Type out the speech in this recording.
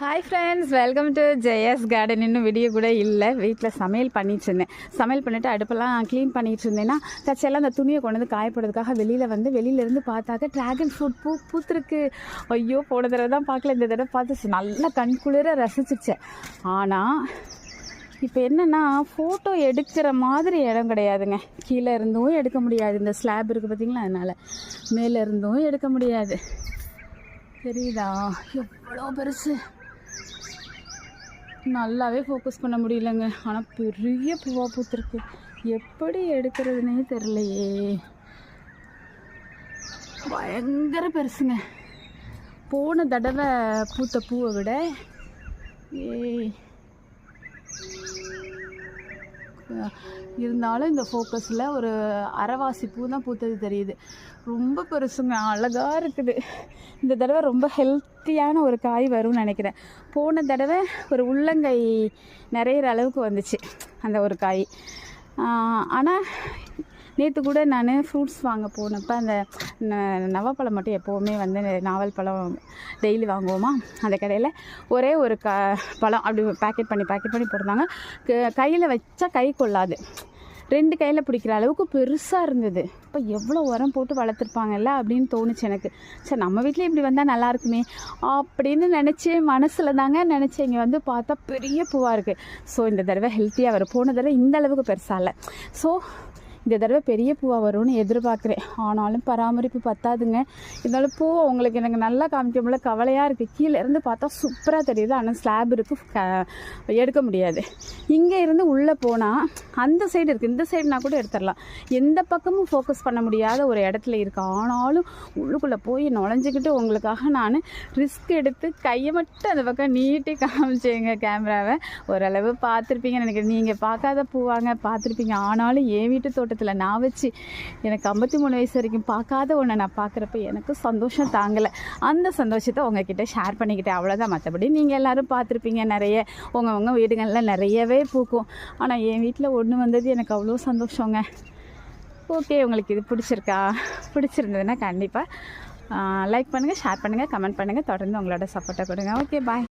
Hi friends, welcome to Jayas garden. இன்னும் video கூட இல்லை. வீட்டில் சமையல் பண்ணிட்டு இருந்தேன். சமையல் பண்ணிவிட்டு அடுப்பெல்லாம் க்ளீன் பண்ணிகிட்டு இருந்தேன்னா தச்செல்லாம் அந்த துணியை கொண்டு வந்து காயப்படுறதுக்காக வெளியிலேருந்து பார்த்தாக்க ட்ராகன் ஃப்ரூட் பூத்துருக்கு. ஐயோ, போன தடவை தான் பார்க்கல, இந்த தடவை பார்த்து நல்லா கண்குளிர ரசிச்சிச்சேன். ஆனால் இப்போ என்னென்னா ஃபோட்டோ எடுக்கிற மாதிரி இடம் கிடையாதுங்க. கீழே இருந்தும் எடுக்க முடியாது, இந்த ஸ்லாப் இருக்குது பார்த்திங்களா, அதனால் மேலே இருந்தும் எடுக்க முடியாது. தெரியுதா எவ்வளோ பெருசு? நல்லாவே ஃபோக்கஸ் பண்ண முடியலங்க. ஆனால் பெரிய பூவாக பூத்துருக்கு. எப்படி எடுக்கிறதுனே தெரிலையே. பயங்கர பெருசுங்க. போன தடவை பூத்த பூவை விட இருந்தாலும் இந்த ஃபோக்கஸில் ஒரு அரைவாசி பூ தான் பூத்தது தெரியுது. ரொம்ப பெருசுங்க, அழகாக இருக்குது. இந்த தடவை ரொம்ப ஹெல்த்தியான ஒரு காய் வரும்னு நினைக்கிறேன். போன தடவை ஒரு உள்ளங்கை நிறையிற அளவுக்கு வந்துச்சு அந்த ஒரு காய். ஆனால் நேற்று கூட நான் ஃப்ரூட்ஸ் வாங்க போனப்போ அந்த நவாப்பழம் மட்டும் எப்போவுமே வந்து நாவல் பழம் டெய்லி வாங்குவோமா, அந்த கடையில் ஒரே ஒரு பழம் அப்படி பேக்கெட் பண்ணி போட்டிருந்தாங்க. கையில் வச்சா கை கொள்ளாது, 2 கையில் பிடிக்கிற அளவுக்கு பெருசாக இருந்தது. இப்போ எவ்வளோ உரம் போட்டு வளர்த்துருப்பாங்கல்ல அப்படின்னு தோணுச்சு எனக்கு. சரி, நம்ம வீட்டில் இப்படி வந்தால் நல்லாயிருக்குமே அப்படின்னு நினச்சி மனசில் தாங்க நினச்சேன். இங்கே வந்து பார்த்தா பெரிய பூவாக இருக்குது. ஸோ இந்த தடவை ஹெல்த்தியாக வரும். போன தடவை இந்த அளவுக்கு பெருசாக இல்லை. ஸோ இந்த தடவை பெரிய பூவாக வரும்னு எதிர்பார்க்குறேன். ஆனாலும் பராமரிப்பு பத்தாதுங்க. இருந்தாலும் பூவை உங்களுக்கு எனக்கு நல்லா காமிக்கும்போது கவலையாக இருக்குது. கீழே இருந்து பார்த்தா சூப்பராக தெரியுது, ஆனால் ஸ்லாப் இருக்குது, எடுக்க முடியாது. இங்கே இருந்து உள்ளே போனால் அந்த சைடு இருக்குது, இந்த சைடுனா கூட எடுத்துடலாம். எந்த பக்கமும் ஃபோக்கஸ் பண்ண முடியாத ஒரு இடத்துல இருக்குது. ஆனாலும் உள்ளுக்குள்ளே போய் நுழைஞ்சிக்கிட்டு உங்களுக்காக நான் ரிஸ்க் எடுத்து கையை மட்டும் அந்த பக்கம் நீட்டி காமிச்சேங்க கேமராவை. ஓரளவு பார்த்துருப்பீங்கன்னு நினைக்கிறேன். நீங்கள் பார்க்காத பூவாங்க, பார்த்துருப்பீங்க. ஆனாலும் என் வீட்டு தோட்டத்தில் நான் வச்சு எனக்கு 53 வயசு வரைக்கும் பார்க்காத ஒன்று நான் பார்க்குறப்ப எனக்கு சந்தோஷம் தாங்கலை. அந்த சந்தோஷத்தை உங்ககிட்ட ஷேர் பண்ணிக்கிட்டேன், அவ்வளோதான். மற்றபடி நீங்கள் எல்லோரும் பார்த்துருப்பீங்க, நிறைய உங்கள் வீடுகளில் நிறையவே பூக்கும். ஆனால் என் வீட்டில் ஒன்று வந்தது எனக்கு அவ்வளோ சந்தோஷங்க. ஓகே, உங்களுக்கு இது பிடிச்சிருந்ததுன்னா கண்டிப்பாக லைக் பண்ணுங்கள், ஷேர் பண்ணுங்கள், கமெண்ட் பண்ணுங்கள். தொடர்ந்து உங்களோட சப்போர்ட்டை கொடுங்க. ஓகே, பாய்.